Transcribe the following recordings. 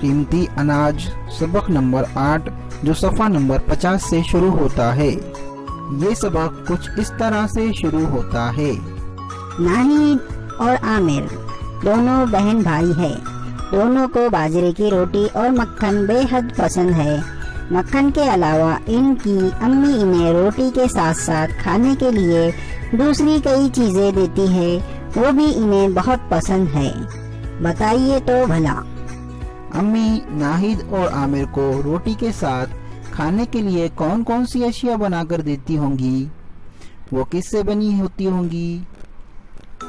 कीमती अनाज सबक नंबर 8 जो सफ़ा नंबर 50 से शुरू होता है। ये सबक कुछ इस तरह से शुरू होता है। नाहिद और आमिर दोनों बहन भाई है। दोनों को बाजरे की रोटी और मक्खन बेहद पसंद है। मक्खन के अलावा इनकी अम्मी इन्हें रोटी के साथ साथ खाने के लिए दूसरी कई चीजें देती है, वो भी इन्हें बहुत पसंद है। बताइए तो भला। अम्मी नाहिद और आमिर को रोटी के साथ खाने के लिए कौन कौन सी अशिया बनाकर देती होंगी? वो किससे बनी होती होंगी?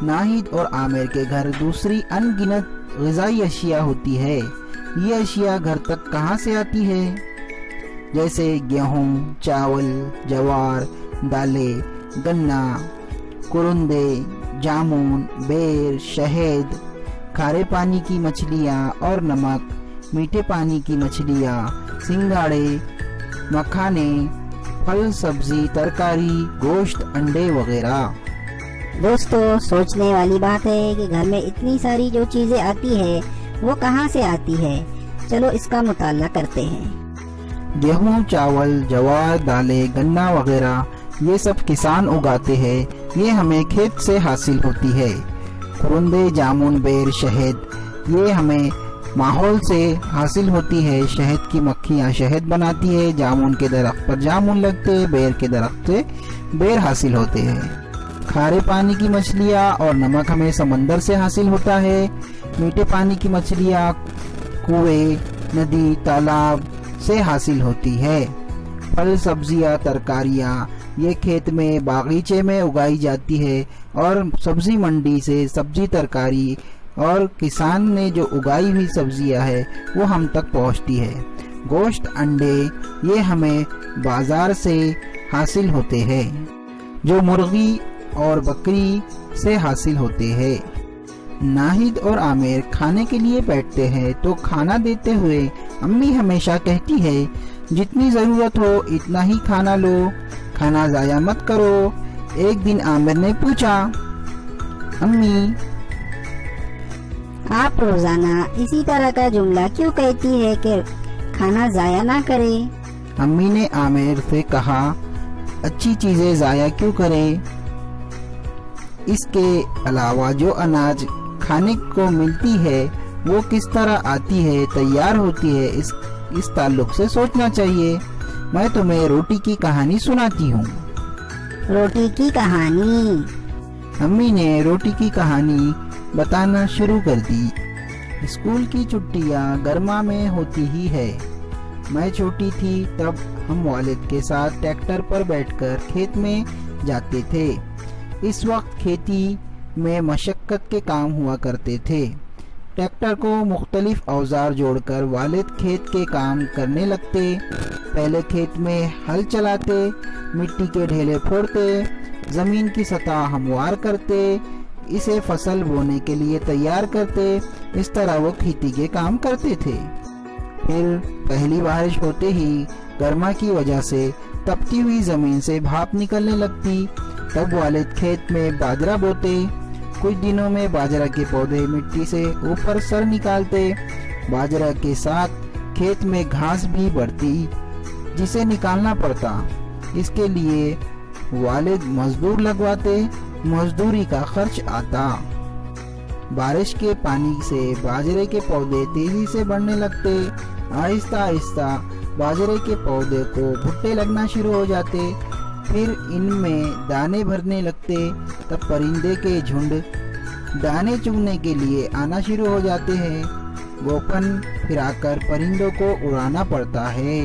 नाहिद और आमिर के घर दूसरी अनगिनत ग़िज़ाई अशिया होती है। ये अशिया घर तक कहाँ से आती है? जैसे गेहूँ, चावल, जवार, दालें, गन्ना, कुरुंदे, जामुन, बेर, शहद, खारे पानी की मछलियाँ और नमक, मीठे पानी की मछलियाँ, सिंगाड़े, मखाने, फल, सब्जी, तरकारी, गोश्त, अंडे वगैरह। दोस्तों, सोचने वाली बात है कि घर में इतनी सारी जो चीजें आती है वो कहाँ से आती है। चलो इसका मुताला करते हैं। गेहूँ, चावल, जवार, दालें, गन्ना वगैरह ये सब किसान उगाते हैं। ये हमें खेत से हासिल होती है। कुरुंदे, जामुन, बेर, शहद ये हमें माहौल से हासिल होती है। शहद की मक्खियाँ शहद बनाती है। जामुन के दरख्त पर जामुन लगते हैं। बेर के दरख्त से बेर हासिल होते हैं। खारे पानी की मछलियाँ और नमक हमें समंदर से हासिल होता है। मीठे पानी की मछलियाँ कुएं, नदी, तालाब से हासिल होती है। फल, सब्जियाँ, तरकारियाँ ये खेत में बागीचे में उगाई जाती है और सब्जी मंडी से सब्जी, तरकारी और किसान ने जो उगाई हुई सब्जियां है वो हम तक पहुंचती है। गोश्त, अंडे ये हमें बाजार से हासिल होते हैं, जो मुर्गी और बकरी से हासिल होते हैं। नाहिद और आमिर खाने के लिए बैठते हैं तो खाना देते हुए अम्मी हमेशा कहती है, जितनी ज़रूरत हो इतना ही खाना लो, खाना ज़ाया मत करो। एक दिन आमिर ने पूछा, अम्मी आप रोजाना इसी तरह का जुमला क्यों कहती है कि खाना ज़ाया ना करे? अम्मी ने आमिर से कहा, अच्छी चीज़ें ज़ाया क्यों करें? इसके अलावा जो अनाज खाने को मिलती है वो किस तरह आती है, तैयार होती है, इस ताल्लुक से सोचना चाहिए। मैं तुम्हें रोटी की कहानी सुनाती हूँ। रोटी की कहानी? अम्मी ने रोटी की कहानी बताना शुरू कर दी। स्कूल की छुट्टियाँ गर्मा में होती ही है। मैं छोटी थी तब हम वालिद के साथ ट्रैक्टर पर बैठकर खेत में जाते थे। इस वक्त खेती में मशक्क़त के काम हुआ करते थे। ट्रैक्टर को मुख्तलिफ औजार जोड़कर वालिद खेत के काम करने लगते। पहले खेत में हल चलाते, मिट्टी के ढेले फोड़ते, ज़मीन की सतह हमवार करते, इसे फसल बोने के लिए तैयार करते। इस तरह वो खेती के काम करते थे। फिर पहली बारिश होते ही गर्मा की वजह से तपती हुई ज़मीन से भाप निकलने लगती। तब वालिद खेत में बाजरा बोते। कुछ दिनों में बाजरा के पौधे मिट्टी से ऊपर सर निकालते। बाजरा के साथ खेत में घास भी बढ़ती जिसे निकालना पड़ता। इसके लिए वालिद मजदूर लगवाते। मजदूरी का खर्च आता। बारिश के पानी से बाजरे के पौधे तेजी से बढ़ने लगते। आहिस्ता आहिस्ता बाजरे के पौधे को भुट्टे लगना शुरू हो जाते। फिर इनमें दाने भरने लगते। तब परिंदे के झुंड दाने चुगने के लिए आना शुरू हो जाते हैं। गोपन फिराकर परिंदों को उड़ाना पड़ता है।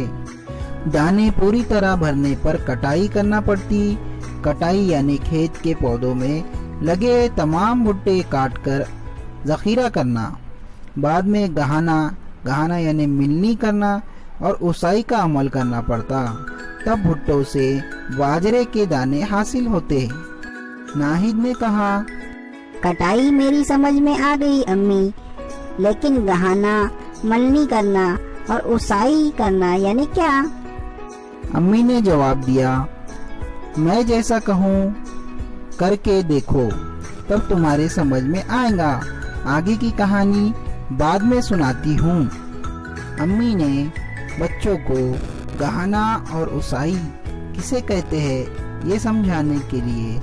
दाने पूरी तरह भरने पर कटाई करना पड़ती। कटाई यानी खेत के पौधों में लगे तमाम भुट्टे काटकर ज़ख़ीरा करना। बाद में गहाना यानी मिलनी करना और उसाई का अमल करना पड़ता। तब भुट्टों से बाजरे के दाने हासिल होते। नाहिद ने कहा, कटाई मेरी समझ में आ गई अम्मी, लेकिन गहाना, मलनी करना और उसाई करना यानी क्या? अम्मी ने जवाब दिया, मैं जैसा कहूँ करके देखो, तब तुम्हारे समझ में आएगा। आगे की कहानी बाद में सुनाती हूँ। अम्मी ने बच्चों को गहाना और उसाई किसे कहते हैं ये समझाने के लिए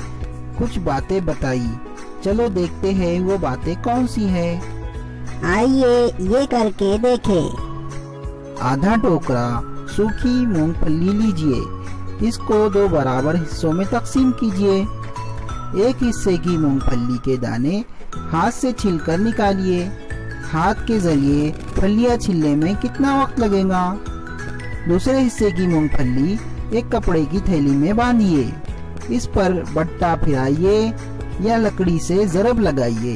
कुछ बातें बताई। चलो देखते हैं वो बातें कौन सी है। आइए ये करके देखें। आधा टोकरा सूखी मूंगफली लीजिए। इसको 2 बराबर हिस्सों में तकसीम कीजिए। एक हिस्से की मूंगफली के दाने हाथ से छिलकर निकालिए। हाथ के जरिए फलियां छिलने में कितना वक्त लगेगा? दूसरे हिस्से की मूंगफली एक कपड़े की थैली में बांधिए। इस पर बट्टा फिराइए या लकड़ी से ज़रब लगाइए।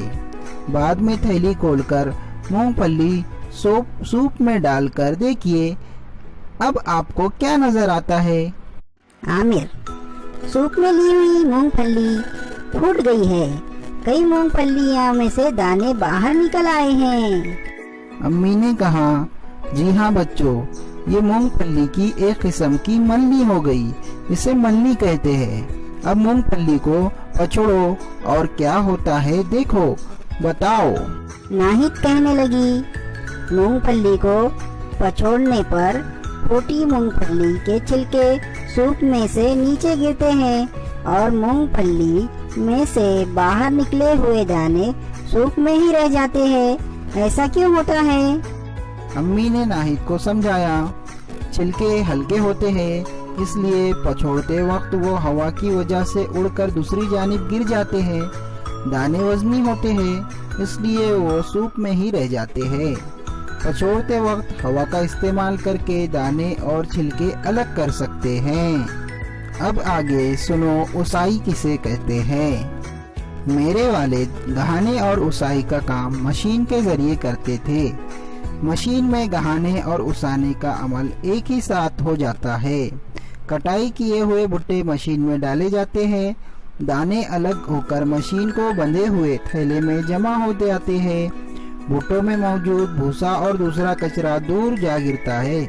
बाद में थैली खोलकर मूंगफली सूप में डालकर देखिए। अब आपको क्या नजर आता है? आमिर, सूप में ली हुई मूंगफली फूट गई है। कई मूंगफलियां में से दाने बाहर निकल आए हैं। अम्मी ने कहा, जी हाँ बच्चों, ये मूंगफली की एक किस्म की मल्ली हो गई। इसे मल्ली कहते हैं। अब मूंगफली को पछोड़ो और क्या होता है देखो, बताओ। नाहिद कहने लगी, मूंगफली को पछोड़ने पर फूटी मूंगफली के छिलके सूप में से नीचे गिरते हैं और मूंगफली में से बाहर निकले हुए दाने सूप में ही रह जाते हैं। ऐसा क्यों होता है? अम्मी ने नाहिद को समझाया, छिलके हल्के होते हैं, इसलिए पछोड़ते वक्त वो हवा की वजह से उड़कर दूसरी जानिब गिर जाते हैं। दाने वजनी होते हैं, इसलिए वो सूप में ही रह जाते हैं। पछोड़ते वक्त हवा का इस्तेमाल करके दाने और छिलके अलग कर सकते हैं। अब आगे सुनो उसाई किसे कहते हैं। मेरे वालिद गहाने और उसाई का काम मशीन के जरिए करते थे। मशीन में गहाने और उसाने का अमल एक ही साथ हो जाता है। कटाई किए हुए भुट्टे मशीन में डाले जाते हैं। दाने अलग होकर मशीन को बंधे हुए थैले में जमा हो जाते हैं। भुट्टों में मौजूद भूसा और दूसरा कचरा दूर जा गिरता है।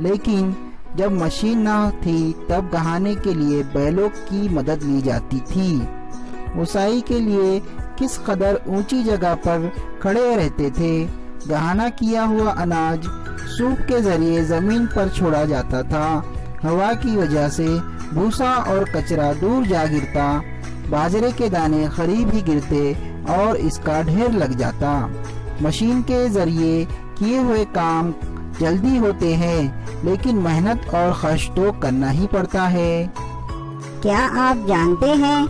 लेकिन जब मशीन न थी तब गहाने के लिए बैलों की मदद ली जाती थी। उसाई के लिए किस कदर ऊंची जगह पर खड़े रहते थे। गहाना किया हुआ अनाज सूप के जरिए जमीन पर छोड़ा जाता था। हवा की वजह से भूसा और कचरा दूर जा गिरता। बाजरे के दाने करीब ही गिरते और इसका ढेर लग जाता। मशीन के जरिए किए हुए काम जल्दी होते हैं, लेकिन मेहनत और खर्च तो करना ही पड़ता है। क्या आप जानते हैं,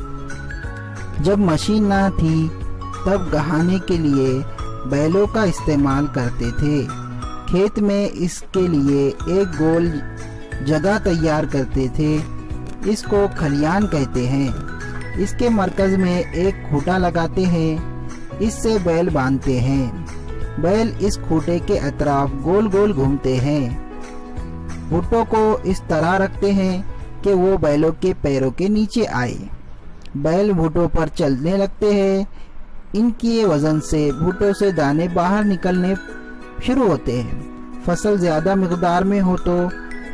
जब मशीन ना थी तब गहाने के लिए बैलों का इस्तेमाल करते थे। खेत में इसके लिए एक गोल जगह तैयार करते थे। इसको खलियान कहते हैं। इसके मरकज में एक खूंटा लगाते हैं। इससे बैल बांधते हैं। बैल इस खूंटे के अतराफ गोल गोल घूमते हैं। भुट्टों को इस तरह रखते हैं कि वो बैलों के पैरों के नीचे आए। बैल भुट्टों पर चलने लगते हैं। इनके वजन से भुट्टों से दाने बाहर निकलने शुरू होते हैं। फसल ज्यादा मिकदार में हो तो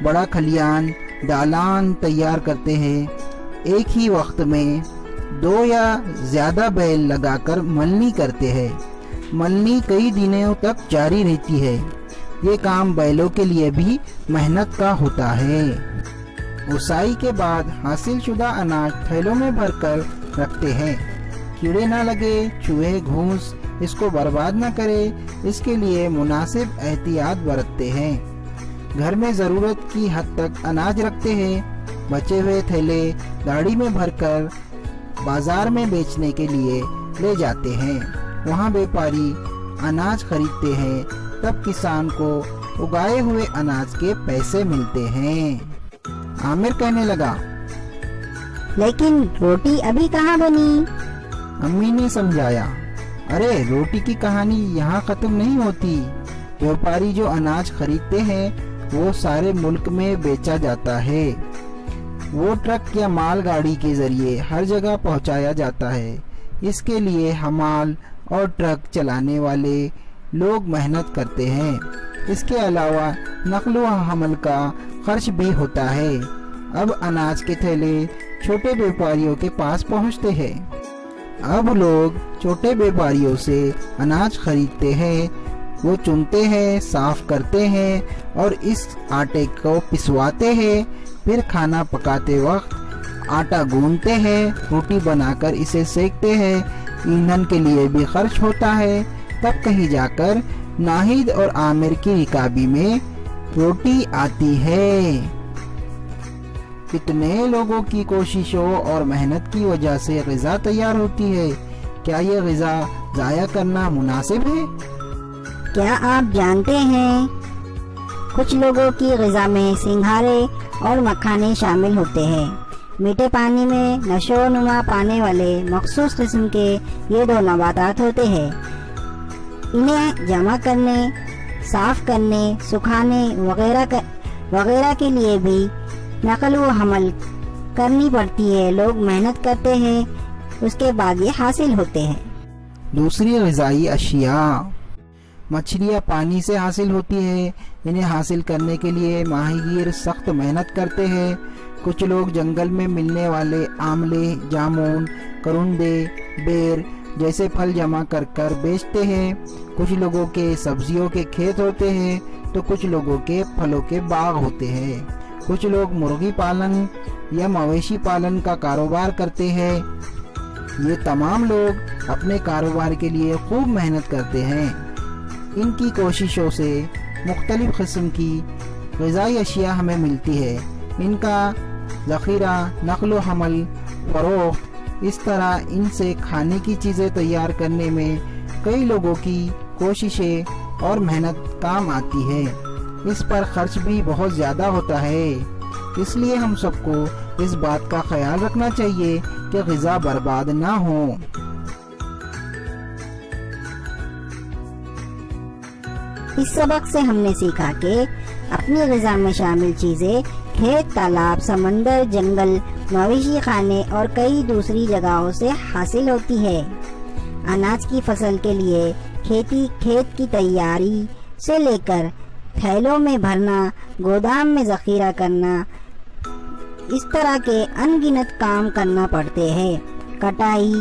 बड़ा खलियान दालान तैयार करते हैं। एक ही वक्त में 2 या ज्यादा बैल लगाकर मलनी करते हैं। मलनी कई दिनों तक जारी रहती है। ये काम बैलों के लिए भी मेहनत का होता है। उसाई के बाद हासिल शुदा अनाज थैलों में भरकर रखते हैं। कीड़े ना लगे, चूहे घूस इसको बर्बाद ना करे, इसके लिए मुनासिब एहतियात बरतते हैं। घर में जरूरत की हद तक अनाज रखते हैं। बचे हुए थैले गाड़ी में भरकर बाजार में बेचने के लिए ले जाते हैं। वहाँ व्यापारी अनाज खरीदते हैं, तब किसान को उगाए हुए अनाज के पैसे मिलते हैं। आमिर कहने लगा, लेकिन रोटी अभी कहाँ बनी? अम्मी ने समझाया, अरे रोटी की कहानी यहाँ खत्म नहीं होती। व्यापारी जो अनाज खरीदते हैं वो सारे मुल्क में बेचा जाता है। वो ट्रक या मालगाड़ी के जरिए हर जगह पहुंचाया जाता है। इसके लिए हमाल और ट्रक चलाने वाले लोग मेहनत करते हैं। इसके अलावा नकलो हमल का खर्च भी होता है। अब अनाज के थैले छोटे व्यापारियों के पास पहुंचते हैं। अब लोग छोटे व्यापारियों से अनाज खरीदते हैं। وہ چنتے ہیں، صاف کرتے ہیں اور اس آٹے کو پسواتے ہیں، پھر کھانا پکاتے وقت آٹا گوندتے ہیں، روٹی بنا کر اسے سیکتے ہیں، ایندھن کے لیے بھی خرچ ہوتا ہے، تب کہیں جا کر ناہید اور عامر کی رکابی میں روٹی آتی ہے۔ کتنے لوگوں کی کوششوں اور محنت کی وجہ سے غذا تیار ہوتی ہے، کیا یہ غذا ضائع کرنا مناسب ہے؟ کیا آپ جانتے ہیں کچھ لوگوں کی غذا میں سنگھارے اور مکھانے شامل ہوتے ہیں۔ میٹھے پانی میں نشو و نما پانے والے مخصوص قسم کے یہ دو نباتات ہوتے ہیں۔ انہیں جمع کرنے، صاف کرنے، سکھانے وغیرہ کے لیے بھی نقل و حمل کرنی پڑتی ہے۔ لوگ محنت کرتے ہیں، اس کے بعد یہ حاصل ہوتے ہیں۔ دوسری غذائی اشیاء، مچھلیاں پانی سے حاصل ہوتی ہے، انہیں حاصل کرنے کے لیے ماہی گیر سخت محنت کرتے ہیں۔ کچھ لوگ جنگل میں ملنے والے آملے، جامن، کرندے، بیر جیسے پھل جمع کر کر بیچتے ہیں۔ کچھ لوگوں کے سبزیوں کے کھیت ہوتے ہیں تو کچھ لوگوں کے پھلوں کے باغ ہوتے ہیں۔ کچھ لوگ مرغی پالن یا مویشی پالن کا کاروبار کرتے ہیں۔ یہ تمام لوگ اپنے کاروبار کے لیے خوب محنت کرتے ہیں۔ ان کی کوششوں سے مختلف قسم کی غذائی اشیاء ہمیں ملتی ہے۔ ان کا ذخیرہ، نقل و حمل، فروخت، اس طرح ان سے کھانے کی چیزیں تیار کرنے میں کئی لوگوں کی کوششیں اور محنت کام آتی ہے۔ اس پر خرچ بھی بہت زیادہ ہوتا ہے، اس لیے ہم سب کو اس بات کا خیال رکھنا چاہیے کہ غذا برباد نہ ہو۔ اس سبق سے ہم نے سیکھا کہ اپنی غذا میں شامل چیزیں کھیت، تالاب، سمندر، جنگل، مویشی خانے اور کئی دوسری جگہوں سے حاصل ہوتی ہے۔ اناج کی فصل کے لیے کھیت کی تیاری سے لے کر تھیلوں میں بھرنا، گودام میں ذخیرہ کرنا، اس طرح کے ان گنت کام کرنا پڑتے ہیں۔ کٹائی،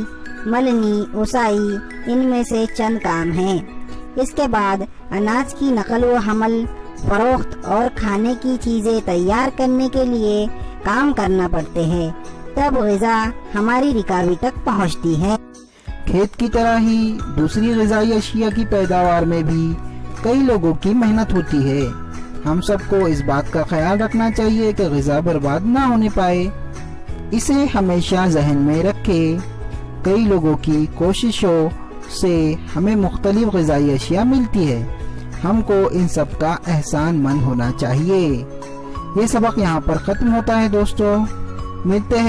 ملنی، اوسائی ان میں سے چند کام ہیں۔ اس کے بعد اناج کی نقل و حمل، فروخت اور کھانے کی چیزیں تیار کرنے کے لیے کام کرنا پڑتے ہیں، تب غذا ہماری رکابی تک پہنچتی ہے۔ کھیت کی طرح ہی دوسری غذائی اشیاء کی پیداوار میں بھی کئی لوگوں کی محنت ہوتی ہے۔ ہم سب کو اس بات کا خیال رکھنا چاہیے کہ غذا برباد نہ ہونے پائے۔ اسے ہمیشہ ذہن میں رکھے۔ کئی لوگوں کی کوششوں سے ہمیں مختلف غذائی اشیاء ملتی ہے۔ ہم کو ان سب کا احسان مند ہونا چاہیے۔ یہ سبق یہاں پر ختم ہوتا ہے دوستو، ملتے ہیں